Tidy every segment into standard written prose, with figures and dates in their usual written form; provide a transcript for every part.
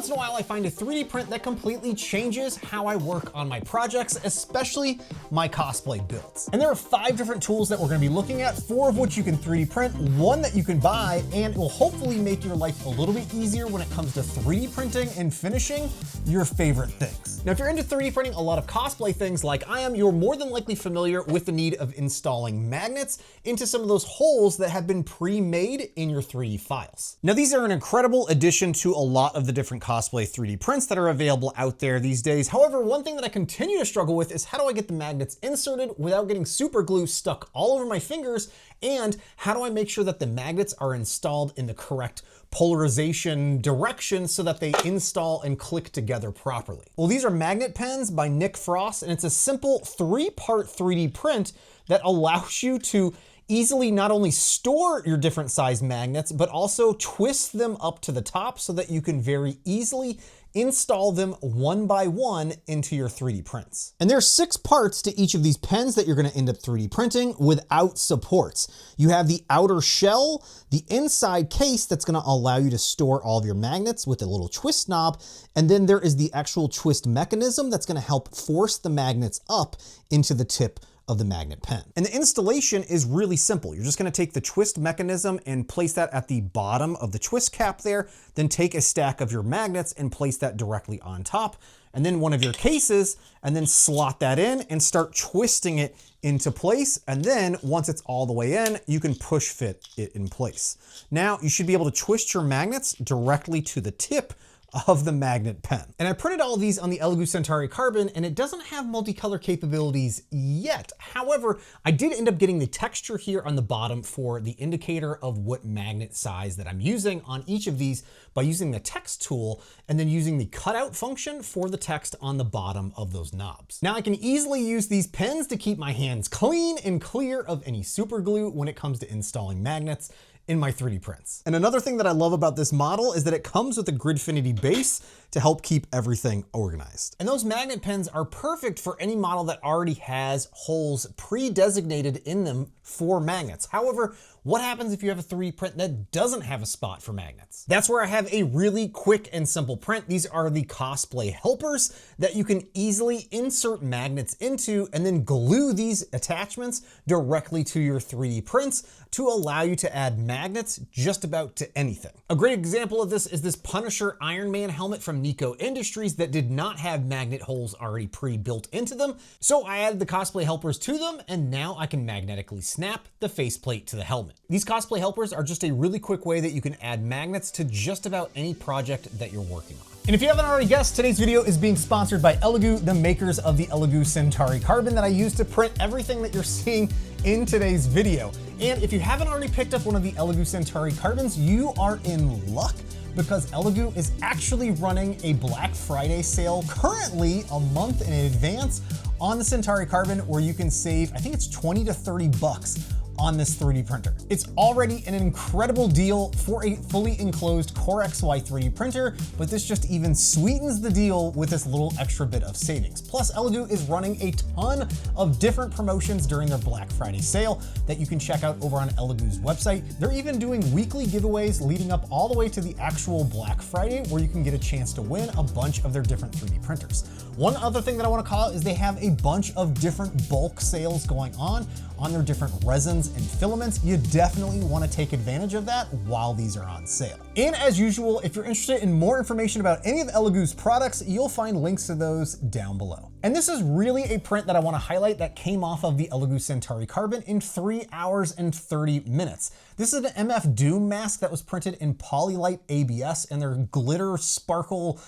once in a while I find a 3D print that completely changes how I work on my projects, especially my cosplay builds. And there are 5 different tools that we're gonna be looking at, 4 of which you can 3D print, 1 that you can buy, and it will hopefully make your life a little bit easier when it comes to 3D printing and finishing your favorite things. Now, if you're into 3D printing a lot of cosplay things like I am, you're more than likely familiar with the need of installing magnets into some of those holes that have been pre-made in your 3D files. Now, these are an incredible addition to a lot of the different cosplay 3D prints that are available out there these days. However, one thing that I continue to struggle with is how do I get the magnets inserted without getting super glue stuck all over my fingers, and how do I make sure that the magnets are installed in the correct polarization direction so that they install and click together properly. Well, these are magnet pens by Nick Frost, and it's a simple 3-part 3D print that allows you to easily not only store your different size magnets, but also twist them up to the top so that you can very easily install them one by one into your 3D prints. And there's 6 parts to each of these pens that you're gonna end up 3D printing without supports. You have the outer shell, the inside case that's gonna allow you to store all of your magnets with a little twist knob, and then there is the actual twist mechanism that's gonna help force the magnets up into the tip of the magnet pen. And the installation is really simple. You're just gonna take the twist mechanism and place that at the bottom of the twist cap there, then take a stack of your magnets and place that directly on top, and then one of your cases, and then slot that in and start twisting it into place. And then once it's all the way in, you can push fit it in place. Now you should be able to twist your magnets directly to the tip of the magnet pen. And I printed all of these on the Elegoo Centauri Carbon, and it doesn't have multicolor capabilities yet. However, I did end up getting the texture here on the bottom for the indicator of what magnet size that I'm using on each of these by using the text tool and then using the cutout function for the text on the bottom of those knobs. Now I can easily use these pens to keep my hands clean and clear of any super glue when it comes to installing magnets in my 3D prints. And another thing that I love about this model is that it comes with a Gridfinity base to help keep everything organized. And those magnet pens are perfect for any model that already has holes pre-designated in them for magnets. However, what happens if you have a 3D print that doesn't have a spot for magnets? That's where I have a really quick and simple print. These are the Cosplay Helpers that you can easily insert magnets into and then glue these attachments directly to your 3D prints to allow you to add magnets just about to anything. A great example of this is this Punisher Iron Man helmet from Nikko Industries that did not have magnet holes already pre-built into them. So I added the Cosplay Helpers to them, and now I can magnetically snap the faceplate to the helmet. These Cosplay Helpers are just a really quick way that you can add magnets to just about any project that you're working on. And if you haven't already guessed, today's video is being sponsored by Elegoo, the makers of the Elegoo Centauri Carbon that I use to print everything that you're seeing in today's video. And if you haven't already picked up one of the Elegoo Centauri Carbons, you are in luck, because Elegoo is actually running a Black Friday sale currently a month in advance on the Centauri Carbon, where you can save, I think it's 20 to 30 bucks on this 3D printer. It's already an incredible deal for a fully enclosed Core XY 3D printer, but this just even sweetens the deal with this little extra bit of savings. Plus, Elegoo is running a ton of different promotions during their Black Friday sale that you can check out over on Elegoo's website. They're even doing weekly giveaways leading up all the way to the actual Black Friday, where you can get a chance to win a bunch of their different 3D printers. One other thing that I want to call out is they have a bunch of different bulk sales going on their different resins and filaments. You definitely want to take advantage of that while these are on sale. And as usual, if you're interested in more information about any of Elegoo's products, you'll find links to those down below. And this is really a print that I want to highlight that came off of the Elegoo Centauri Carbon in 3 hours and 30 minutes. This is an MF Doom mask that was printed in Polylite ABS and their glitter sparkle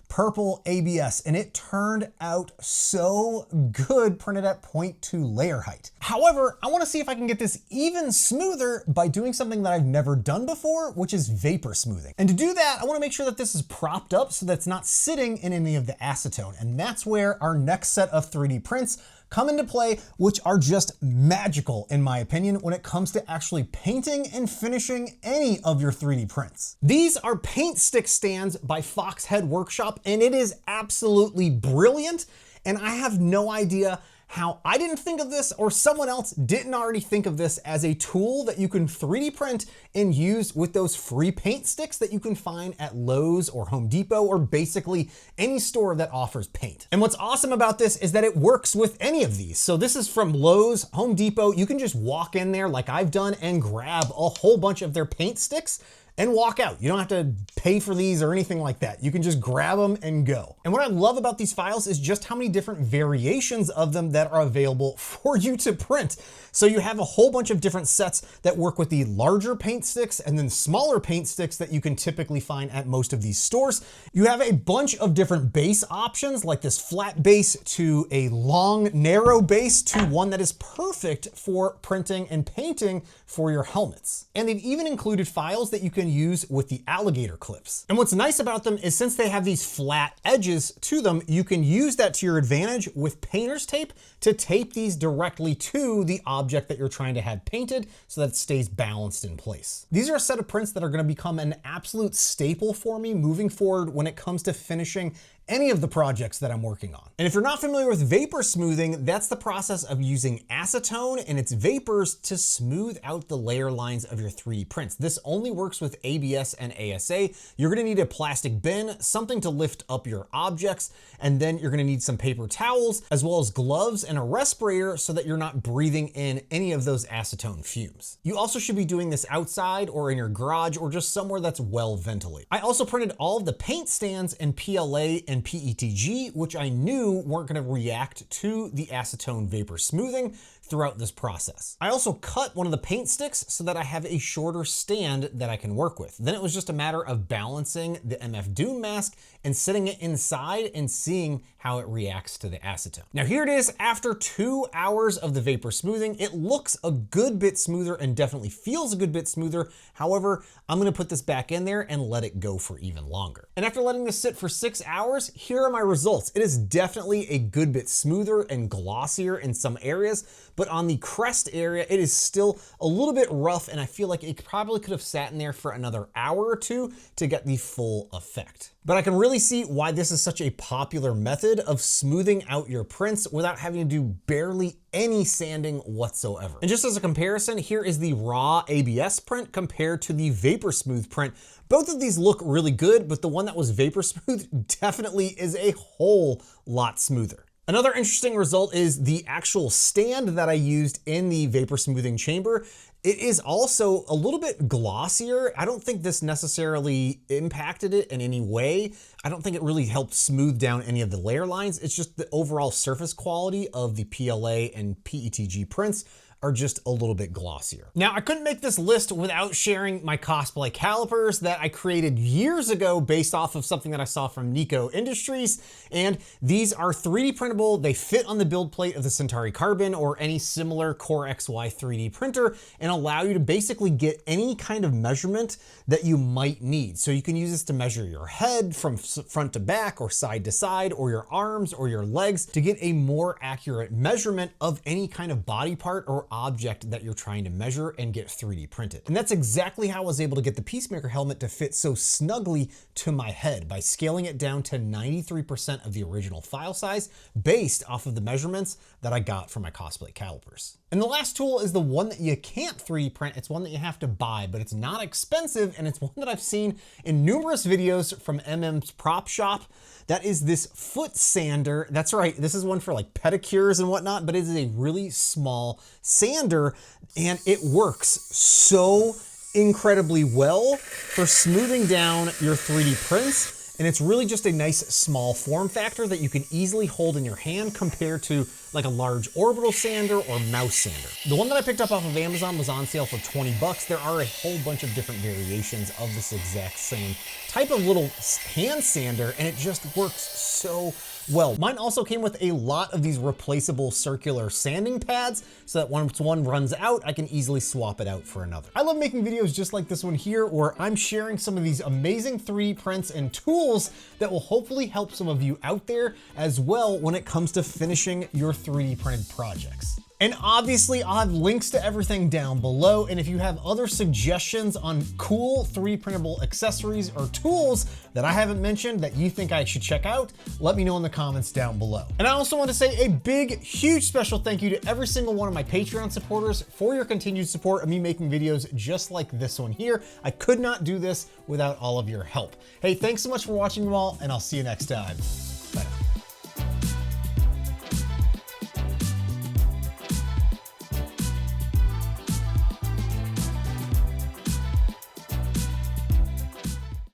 purple ABS, and it turned out so good printed at 0.2 layer height. However, I want to see if I can get this even smoother by doing something that I've never done before, which is vapor smoothing. And to do that, I want to make sure that this is propped up so that it's not sitting in any of the acetone. And that's where our next set of 3D prints come into play, which are just magical in my opinion when it comes to actually painting and finishing any of your 3D prints. These are paint stick stands by Foxheadworkshop, and it is absolutely brilliant, and I have no idea how I didn't think of this or someone else didn't already think of this as a tool that you can 3D print and use with those free paint sticks that you can find at Lowe's or Home Depot or basically any store that offers paint. And what's awesome about this is that it works with any of these. So this is from Lowe's, Home Depot. You can just walk in there like I've done and grab a whole bunch of their paint sticks and walk out. You don't have to pay for these or anything like that. You can just grab them and go. And what I love about these files is just how many different variations of them that are available for you to print. So you have a whole bunch of different sets that work with the larger paint sticks and then smaller paint sticks that you can typically find at most of these stores. You have a bunch of different base options, like this flat base to a long, narrow base to one that is perfect for printing and painting for your helmets. And they've even included files that you can use with the alligator clips. And what's nice about them is since they have these flat edges to them, you can use that to your advantage with painter's tape to tape these directly to the object that you're trying to have painted so that it stays balanced in place. These are a set of prints that are going to become an absolute staple for me moving forward when it comes to finishing any of the projects that I'm working on. And if you're not familiar with vapor smoothing, that's the process of using acetone and its vapors to smooth out the layer lines of your 3D prints. This only works with ABS and ASA. You're gonna need a plastic bin, something to lift up your objects, and then you're gonna need some paper towels, as well as gloves and a respirator so that you're not breathing in any of those acetone fumes. You also should be doing this outside or in your garage or just somewhere that's well ventilated. I also printed all of the paint stands in PLA and PETG, which I knew weren't gonna react to the acetone vapor smoothing throughout this process. I also cut one of the paint sticks so that I have a shorter stand that I can work with. Then it was just a matter of balancing the MF Doom mask and setting it inside and seeing how it reacts to the acetone. Now here it is after 2 hours of the vapor smoothing. It looks a good bit smoother and definitely feels a good bit smoother. However, I'm gonna put this back in there and let it go for even longer. And after letting this sit for 6 hours, here are my results. It is definitely a good bit smoother and glossier in some areas, but on the crest area, it is still a little bit rough, and I feel like it probably could have sat in there for another hour or two to get the full effect. But I can really see why this is such a popular method of smoothing out your prints without having to do barely any sanding whatsoever. And just as a comparison, here is the raw ABS print compared to the Vapor Smooth print. Both of these look really good, but the one that was Vapor Smooth definitely is a whole lot smoother. Another interesting result is the actual stand that I used in the vapor smoothing chamber. It is also a little bit glossier. I don't think this necessarily impacted it in any way. I don't think it really helped smooth down any of the layer lines. It's just the overall surface quality of the PLA and PETG prints are just a little bit glossier. Now, I couldn't make this list without sharing my Cosplay Calipers that I created years ago based off of something that I saw from Nikko Industries. And these are 3D printable. They fit on the build plate of the Centauri Carbon or any similar Core XY 3D printer and allow you to basically get any kind of measurement that you might need. So you can use this to measure your head from front to back or side to side, or your arms or your legs to get a more accurate measurement of any kind of body part or object that you're trying to measure and get 3D printed. And that's exactly how I was able to get the Peacemaker helmet to fit so snugly to my head by scaling it down to 93% of the original file size based off of the measurements that I got from my Cosplay Calipers. And the last tool is the one that you can't 3D print. It's one that you have to buy, but it's not expensive, and it's one that I've seen in numerous videos from MM's Prop Shop. That is this foot sander. That's right, this is one for like pedicures and whatnot, but it is a really small sander, and it works so incredibly well for smoothing down your 3D prints. And it's really just a nice small form factor that you can easily hold in your hand compared to like a large orbital sander or mouse sander. The one that I picked up off of Amazon was on sale for 20 bucks. There are a whole bunch of different variations of this exact same type of little hand sander, and it just works so well. Mine also came with a lot of these replaceable circular sanding pads so that once one runs out, I can easily swap it out for another. I love making videos just like this one here, where I'm sharing some of these amazing 3D prints and tools that will hopefully help some of you out there as well when it comes to finishing your 3D printed projects. And obviously I'll have links to everything down below. And if you have other suggestions on cool 3D printable accessories or tools that I haven't mentioned that you think I should check out, let me know in the comments down below. And I also want to say a big, huge special thank you to every single one of my Patreon supporters for your continued support of me making videos just like this one here. I could not do this without all of your help. Hey, thanks so much for watching you all, and I'll see you next time.